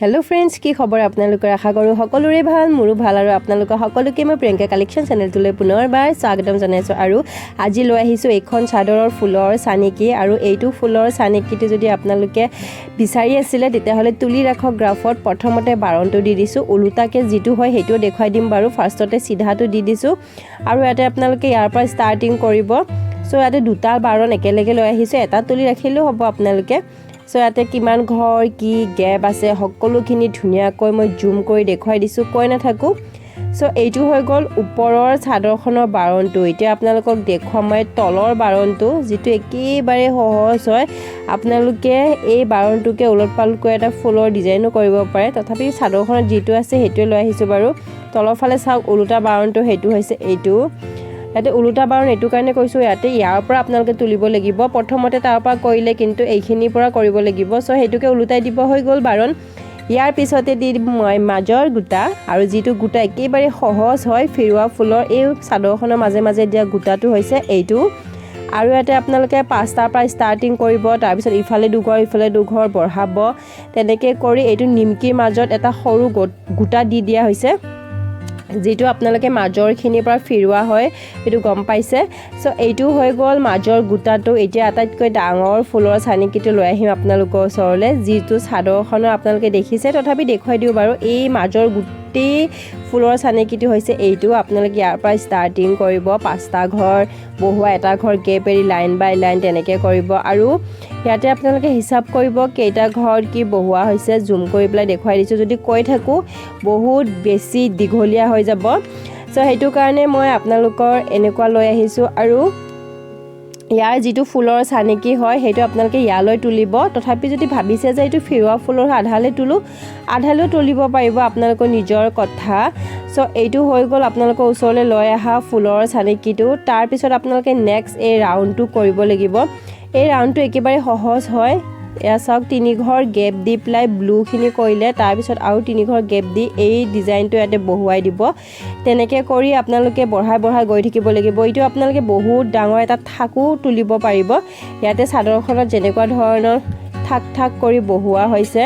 hello friends की खबर आपनालोकर आशा करूँ सकलोरे ভাল मोरो ভাল আৰু আপোনালোকৰ সকলোকে মই প্ৰিয়ংকা কালেকশ্যন চেনেলটোলৈ পুনৰবাৰ স্বাগতম জনাইছোঁ আৰু আজি লৈ আহিছোঁ এখন চাদৰৰ ফুলৰ চানেকি আৰু এইটো ফুলৰ চানেকিটো যদি আপোনালোকে বিচাৰি আছিল তেতিয়াহলে তুলি ৰাখক গ্ৰাফত প্ৰথমতে বাৰনটো দি দিছো উলুটাকে যেটো হয় হেটো দেখাই দিম বাৰু ফাৰ্ষ্টতে সিধাটো দি দিছো আৰু ইয়াতে আপোনালোকে ইয়াৰ পৰা ষ্টাৰ্টিং কৰিব সো ইয়াতে দুটা বাৰন একেলগে লৈ আহিছো এটা তুলি ৰাখিলেও হ'ব আপোনালোকে সো ইয়াতে কিমান ঘৰ কি গেপ আছে সকলোখিনি ধুনিয়াকৈ মই জুম কৰি দেখাই দিছো কৈ না থাকো সো এইটো হৈ গল ওপৰৰ চাদৰখনৰ বাৰনটো এতিয়া আপোনালোকক দেখুৱাম মই তলৰ বাৰনটো যেটো একেবাৰে সহজ হয় আপোনালোকে এই বাৰনটোকে উলটপালকৈ এটা ফুলৰ ডিজাইনো কৰিব পাৰে তথাপি চাদৰখনৰ যেটো আছে হেটো লৈ আহিছো বাৰু তলৰ ফালে চাওক উলুটা বাৰনটো হেটো হৈছে এইটো ইয়াতে উলুটা বাৰন এটো কাৰণে কৈছো ইয়াতে ইয়াৰ পৰা আপোনালোকে তুলিব লাগিব প্ৰথমতে তাৰ পৰা কৰিলে কিন্তু এইখিনি পৰা কৰিব লাগিব সো হেতুকে উলুটাই দিব হৈ গল বাৰন ইয়াৰ পিছতে দি মই মাজৰ গুটা আৰু যেটো গুটা একেবাৰে সহজ হয় ফিৰুৱা ফুলৰ এই চাদৰখনৰ মাজে মাজে দিয়া গুটাটো হৈছে এইটো আৰু ইয়াতে আপোনালোকে পাঁচটাৰ পৰা ষ্টাৰ্টিং কৰিব তাৰ পিছত ইফালে দুঘৰ বঢ়াব তেনেকৈ কৰি এইটো নিমকিৰ মাজত এটা সৰু গুটা দি দিয়া হৈছে যেটো আপোনালোকে মাজৰ খিনিৰ পৰা ফিৰুৱা হয় এটো গম পাইছে সো এইটো হৈ গল মাজৰ গুটাটো এতিয়া আটাইতকৈ ডাঙৰ ফুলৰ চানেকিটো লৈ আহিম আপোনালোকৰ ওচৰলে যেটো চাদৰখনৰ আপোনালোকে দেখিছে তথাপি দেখুৱাই দিও বাৰু এই মাজৰ গুটি ফুলৰ চানেকিটো হৈছে এইটো আপোনালোকে ইয়াৰ পৰা ষ্টাৰ্টিং কৰিব পাঁচটা ঘৰ বহুৱা এটা ঘৰ গেপ এৰি লাইন বাই লাইন তেনেকৈ কৰিব আৰু ইয়াতে আপোনালোকে হিসাব কৰিব কেইটা ঘৰ কি বহুৱা হৈছে জুম কৰি পেলাই দেখুৱাই দিছো যদি কৈ থাকো বহুত বেছি দীঘলীয়া হৈ যাব সো হেতু কাৰণে মই আপোনালোকৰ এনেকুৱা লৈ আহিছো আৰু ইয়াৰ যেটো ফুলৰ চানেকি হয় হেতু আপোনালোকে ইয়ালৈ তুলিব তথাপি যদি ভাবিছে যে এটো ফিৰুৱা ফুলৰ আধালে তুলিব পাৰিব আপোনালোকৰ নিজৰ কথা সো এইটো হৈ গল আপোনালোকৰ ওচৰলৈ লৈ আহা ফুলৰ চানেকিটো তাৰ পিছত আপোনালোকে নেক্সট এই ৰাউন্ডটো কৰিব লাগিব এই ৰাউন্ডটো একেবাৰে সহজ হয় এয়া চাওক তিনি ঘৰ গেপ দি প্লাই ব্লু খিনি কৰিলে তাৰ পিছত আৰু তিনি ঘৰ গেপ দি এই ডিজাইনটো ইয়াতে বহুৱাই দিব তেনেকৈ কৰি আপোনালোকে বঢ়াই গৈ থাকিব লাগিব এইটো আপোনালোকে বহুত ডাঙৰ এটা থাকো তুলিব পাৰিব ইয়াতে চাদৰখনত যেনেকুৱা ধৰণৰ থাক কৰি বহুৱা হৈছে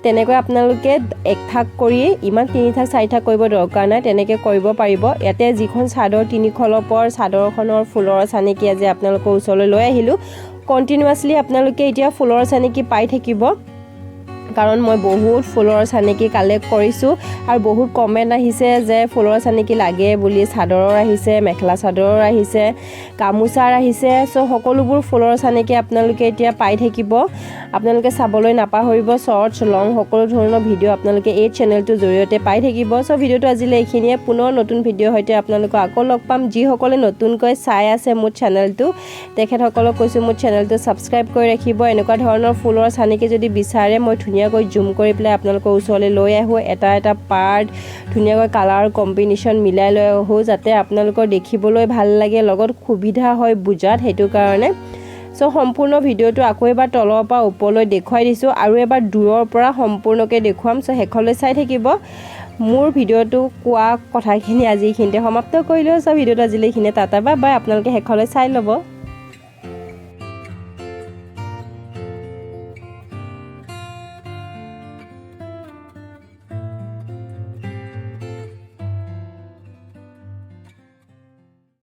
তেনেকৈ আপোনালোকে এক থাক কৰি ইমান তিনি থাক চাৰি থাক কৰিব দৰকাৰ নাই তেনেকৈ কৰিব পাৰিব ইয়াতে যিখন চাদৰ তিনি খলপৰ চাদৰখনৰ ফুলৰ চানেকি আজি আপোনালোকৰ ওচৰলৈ লৈ আহিলো কন্টিনিউয়াসলি আপোনালোকে এতিয়া ফুলৰ চানেকি পাই থাকিব কাৰণ মই বহুত ফুলৰ চানেকি কালেক্ট কৰিছো আৰু বহুত কমেন্ট আহিছে যে ফুলৰ চানেকি লাগে বুলি চাদৰৰ আহিছে মেখেলা চাদৰৰ আহিছে গামুচাৰ আহিছে সো সকলোবোৰ ফুলৰ চানেকি আপোনালোকে এতিয়া পাই থাকিব আপোনালোকে চাবলৈ নাপাহৰিব শৰ্টস লং সকলো ধৰণৰ ভিডিও আপোনালোকে এই চেনেলটোৰ জৰিয়তে পাই থাকিব সো ভিডিওটো আজিলৈ এইখিনিয়ে পুনৰ নতুন ভিডিও হৈতে আপোনালোকক আকৌ লগ পাম যি সকলে নতুনকৈ চাই আছে মোৰ চেনেলটো তেখেতসকলক কৈছো মোৰ চেনেলটো সাবস্ক্ৰাইব কৰি ৰাখিব এনেকুৱা ধৰণৰ ফুলৰ চানেকি যদি বিচাৰে মই ধুনিয়াকৈ জুম কৰি প্লে আপোনালোকৰ ওচৰলৈ লৈ আহো এটা পাৰ্ট ধুনিয়াকৈ কালাৰ কম্বিনেশন মিলাই লৈ আহো যাতে আপোনালোকৰ দেখিবলৈ ভাল লাগে লগত সুবিধা হয় বুজাত হেতু কাৰণে সো সম্পূৰ্ণ ভিডিওটো আকৌ এবাৰ তলৰ পৰা ওপৰলৈ দেখুৱাই দিছো আৰু এবাৰ দূৰৰ পৰা সম্পূৰ্ণকৈ দেখুৱাম সো হেখলৈ চাই থাকিব মোৰ ভিডিওটো কোৱা কথাখিনি আজি খিনতে সমাপ্ত কৰিলো সো ভিডিওটো আজিলৈ খিনে টাটা বাই আপোনালোকে হেখলৈ চাই লব